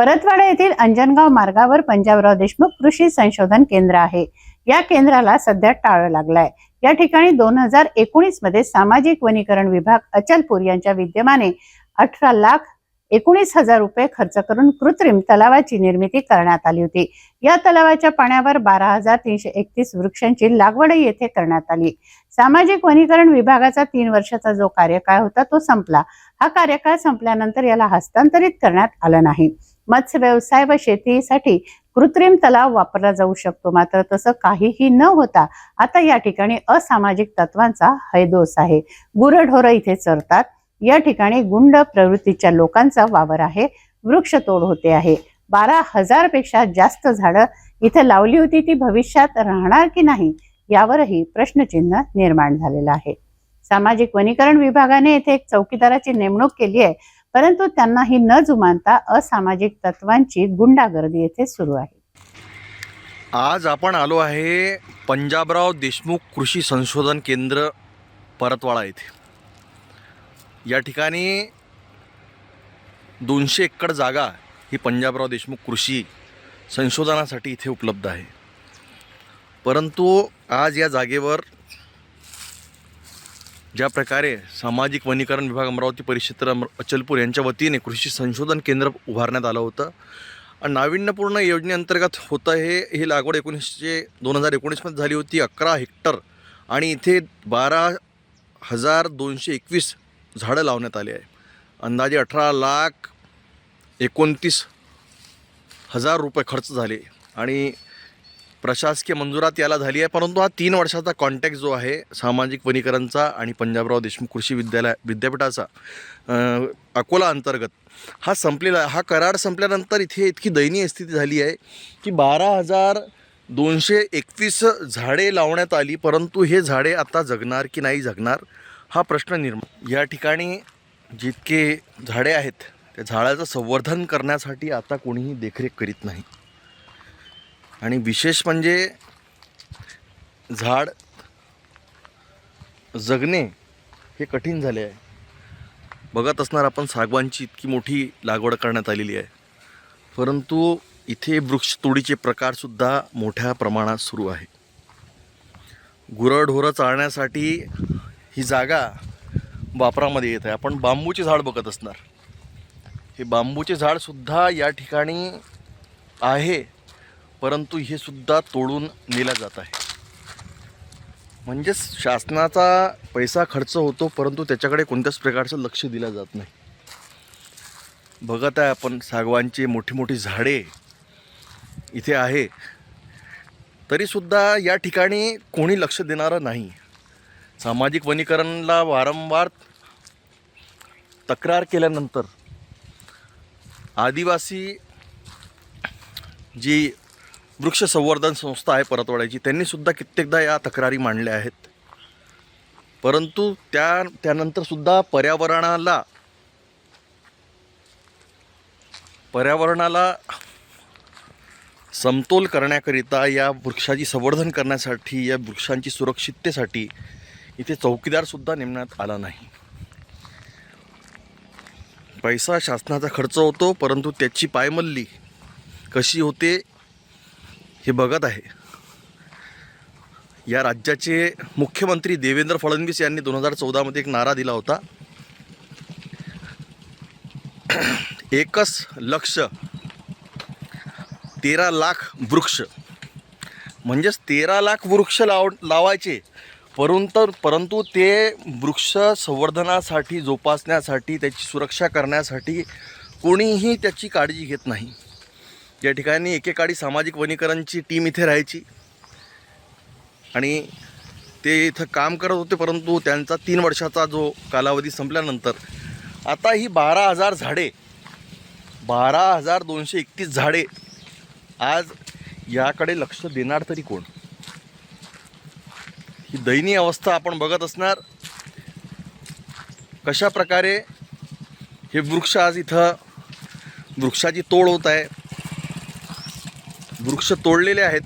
परतवाडा येथील अंजनगाव मार्गावर पंजाबराव देशमुख कृषी संशोधन केंद्र आहे। या केंद्राला सध्या टाळं लागलाय। या ठिकाणी 2019 मध्ये सामाजिक वनीकरण विभाग अचलपूर यांच्या विद्यमाने 18,19,000 रुपये खर्च करून कृत्रिम तलावाची निर्मिती करण्यात आली होती। या तलावाच्या पाण्यावर 12,331 वृक्षांची लागवड येथे करण्यात आली। सामाजिक वनीकरण विभागाचा 3 वर्षाचा जो कार्यकाळ होता तो संपला। हा कार्यकाळ संपल्यानंतर याला हस्तांतरित करण्यात आलं नाही। मत्स्य व्यवसाय व शेतीसाठी कृत्रिम तलाव वापरला जाऊ शकतो, मात्र तसं काहीही न होता आता या ठिकाणी असामाजिक तत्वांचा हैदोस आहे। गुरढोरं इथे चरतात। या ठिकाणी गुंड प्रवृत्तीच्या लोकांचा वावर आहे। वृक्षतोड होते आहे। 12,000 पेक्षा जास्त झाडं इथे लावली होती, ती भविष्यात राहणार की नाही यावरही प्रश्नचिन्ह निर्माण झालेलं आहे। सामाजिक वनीकरण विभागाने येथे एक चौकीदाराची नेमणूक केली आहे, परंतु त्यांनाही न जुमानता असामाजिक तत्वांची गुंडागर्दी येथे सुरू आहे। आज आपण आलो आहे पंजाबराव देशमुख कृषी संशोधन केंद्र परतवाडा येथे। या ठिकाणी 200 एकर जागा ही पंजाबराव देशमुख कृषी संशोधनासाठी इथे उपलब्ध आहे। परंतु आज या जागेवर ज्या प्रकारे सामाजिक वनीकरण विभाग अमरावती परिक्षेत्र अचलपूर यांच्या वतीने कृषी संशोधन केंद्र उभारण्यात आलं होतं आणि नाविन्यपूर्ण योजनेअंतर्गत होतं हे लागवड 2019 मध्ये झाली होती। 11 हेक्टर आणि इथे 12,221 झाडं लावण्यात आली आहे। अंदाजे 18,29,000 रुपये खर्च झाले आणि प्रशासकीय मंजुरात याला झाली आहे। परंतु हा 3 वर्षाचा कॉन्ट्रॅक्ट जो आहे सामाजिक वनीकरणचा आणि पंजाबराव देशमुख कृषी विद्यापीठाचा अकोला अंतर्गत हा संपलेला, हा करार संपल्यानंतर इथे इतकी दयनीय स्थिती झाली आहे की 12,221 झाडे लावण्यात आली, परंतु हे झाडे आता जगणार की नाही जगणार हा प्रश्न निर्माण। या ठिकाणी जितके झाडे आहेत त्या झाडाचं संवर्धन करण्यासाठी आता कोणीही देखरेख करीत नाही आणि विशेष म्हणजे झाड जगणे हे कठीण झाले आहे। बघत असणार आपण सागवानची इतकी मोठी लागवड करण्यात आलेली आहे, परंतु इथे वृक्षतोडीचे प्रकारसुद्धा मोठ्या प्रमाणात सुरू आहे। गुरंढोरं चालण्यासाठी ही जागा वापरामध्ये येत आहे। आपण बांबूचे झाड बघत असणार, हे बांबूचे झाडसुद्धा या ठिकाणी आहे, परंतु हे सुद्धा तोडून नेला जात आहे। म्हणजे शासनाचा पैसा खर्च होतो, परंतु त्याच्याकडे कोणत्याच प्रकारचं लक्ष दिलं जात नाही। बघत आहे आपण सागवानची मोठी मोठी झाडे इथे आहे, तरीसुद्धा या ठिकाणी कोणी लक्ष देणारं नाही। सामाजिक वनीकरणला वारंवार तक्रार केल्यानंतर आदिवासी जी वृक्ष संवर्धन संस्था आहे परतवाड्याची, त्यांनी सुद्धा कित्येकदा या तक्रारी मांडल्या आहेत, परंतु त्यानंतर सुद्धा पर्यावरणाला समतोल करण्याकरिता, या वृक्षाची संवर्धन करण्यासाठी, या वृक्षांची सुरक्षिततेसाठी इथे चौकीदारसुद्धा नेमण्यात आला नाही। पैसा शासनाचा खर्च होतो, परंतु त्याची पायमल्ली कशी होते हे बघत आहे। या राज्याचे मुख्यमंत्री देवेंद्र फडणवीस यांनी 2014 मध्ये एक नारा दिला होता, 1,13,00,000 वृक्ष, म्हणजेच 13 लाख वृक्ष लावायचे, परंतु ते वृक्ष संवर्धनासाठी, जोपासण्यासाठी, त्याची सुरक्षा करण्यासाठी कोणीही त्याची काळजी घेत नाही। या ठिकाणी एकेकाळी सामाजिक वनीकरणची टीम इथे राहायची आणि ते इथं काम करत होते, परंतु त्यांचा 3 वर्षाचा जो कालावधी संपल्यानंतर आता ही 12,000 झाडे, 12,231 झाडे, आज याकडे लक्ष देणार तरी कोण? ही दयनीय अवस्था आपण बघत असणार। कशा प्रकारे हे वृक्ष आज इथं वृक्षाची तोड होत आहे, वृक्ष तोडलेले आहेत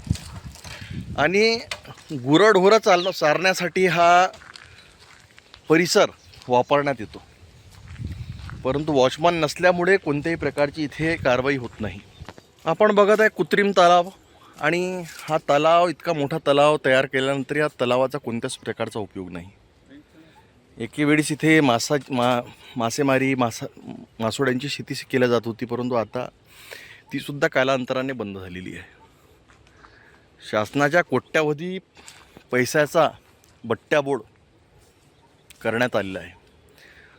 आणि गुरंढोरं चारण्यासाठी हा परिसर वापरण्यात येतो, परंतु वॉचमन नसल्यामुळे कोणत्याही प्रकारची इथे कारवाई होत नाही. आपण बघत आहे कृत्रिम तलाव, आणि हा तलाव, इतका मोठा तलाव तयार केल्यानंतर या तलावाचा कोणत्याच प्रकारचा उपयोग नाही. एके वेळेस इथे मासेमारी, मासोड्यांची शेती केल्या जात होती, परंतु आता तीसुद्धा कालांतराने बंद झालेली आहे. शासनाच्या कोट्यावधी पैशाचा बट्ट्याबोळ करण्यात आलेला आहे.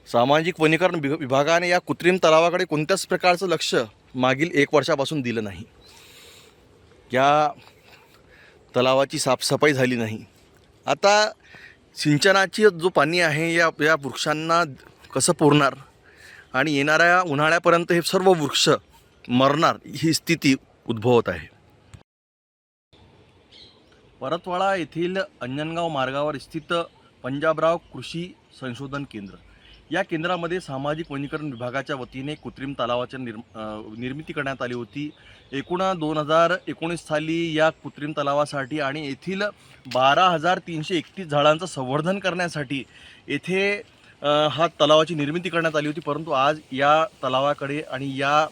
सामाजिक वनीकरण विभागाने या कृत्रिम तलावाकडे कोणत्याच प्रकारचं लक्ष मागील 1 वर्षापासून दिलं नाही. या तलावाची साफसफाई झाली नाही. आता सिंचनाची जो पाणी आहे या वृक्षांना कसं पुरणार, आणि येणाऱ्या उन्हाळ्यापर्यंत हे सर्व वृक्ष मरणार, ही स्थिती उद्भवत आहे. परतवाडा येथील अंजनगाव मार्गावर स्थित पंजाबराव कृषी संशोधन केंद्र, या केंद्रामध्ये सामाजिक वनीकरण विभागाच्या वतीने कृत्रिम तलावाची निर्मिती करण्यात आली होती. एकूण 2019 साली या कृत्रिम तलावासाठी आणि येथील 12,331 झाडांचं संवर्धन करण्यासाठी येथे हा तलावाची निर्मिती करण्यात आली होती. परंतु आज या तलावाकडे आणि या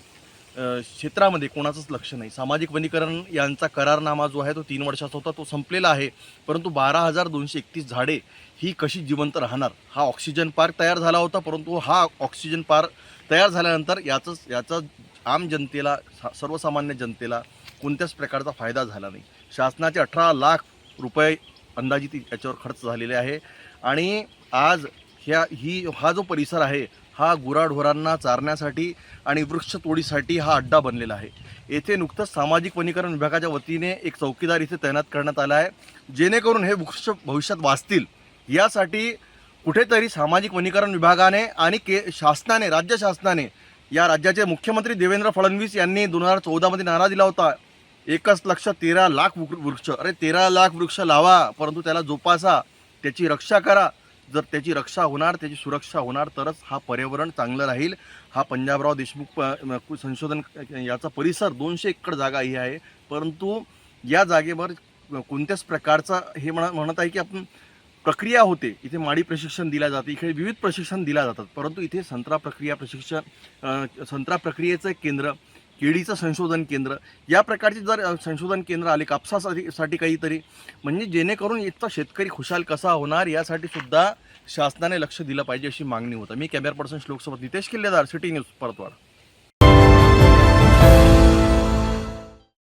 क्षेत्रामध्ये कोणाचंच लक्ष नाही. सामाजिक वनीकरण यांचा करारनामा जो आहे तो 3 वर्षाचा होता, तो संपलेला आहे. परंतु 12,231 झाडे ही कशी जिवंत राहणार? हा ऑक्सिजन पार्क तयार झाला होता, परंतु हा ऑक्सिजन पार्क तयार झाल्यानंतर याचा आम जनतेला, सर्वसामान्य जनतेला कोणत्याच प्रकारचा फायदा झाला नाही. शासनाचे 18 लाख रुपये अंदाजित याच्यावर खर्च झालेले आहे, आणि आज हा जो परिसर आहे हा गुराढोरांना चारण्यासाठी आणि वृक्षतोडीसाठी हा अड्डा बनलेला आहे. येथे नुकतंच सामाजिक वनीकरण विभागाच्या वतीने एक चौकीदार इथे तैनात करण्यात आला आहे, जेणेकरून हे वृक्ष भविष्यात वाचतील यासाठी कुठेतरी सामाजिक वनीकरण विभागाने आणि शासनाने, राज्य शासनाने, या राज्याचे मुख्यमंत्री देवेंद्र फडणवीस यांनी 2014मध्ये नारा दिला होता, 1,13,00,000 वृक्ष. अरे 13 लाख वृक्ष लावा, परंतु त्याला जोपासा, त्याची रक्षा करा. जर त्याची रक्षा होणार, त्याची सुरक्षा होणार, तरच हा पर्यावरण चांगलं राहील. हा पंजाबराव देशमुख संशोधन याचा परिसर 200 एकर जागा ही आहे, परंतु या जागेवर कोणत्याच प्रकारचा हे म्हणत आहे की आपण प्रक्रिया होते. इथे माडी प्रशिक्षण दिलं जाते, इकडे विविध प्रशिक्षण दिल्या जातात, परंतु इथे संत्रा प्रक्रियेचं एक केंद्र, केळीचं संशोधन केंद्र, या प्रकारचे जर संशोधन केंद्र आले कापसासाठी काहीतरी, म्हणजे जेणेकरून इथचा शेतकरी खुशाल कसा होणार यासाठी सुद्धा शासनाने लक्ष दिलं पाहिजे, अशी मागणी होतं. मी कॅमेरा पर्सन श्लोकसोबत नितेश किल्लेदार, सिटी न्यूज, परतवाडा.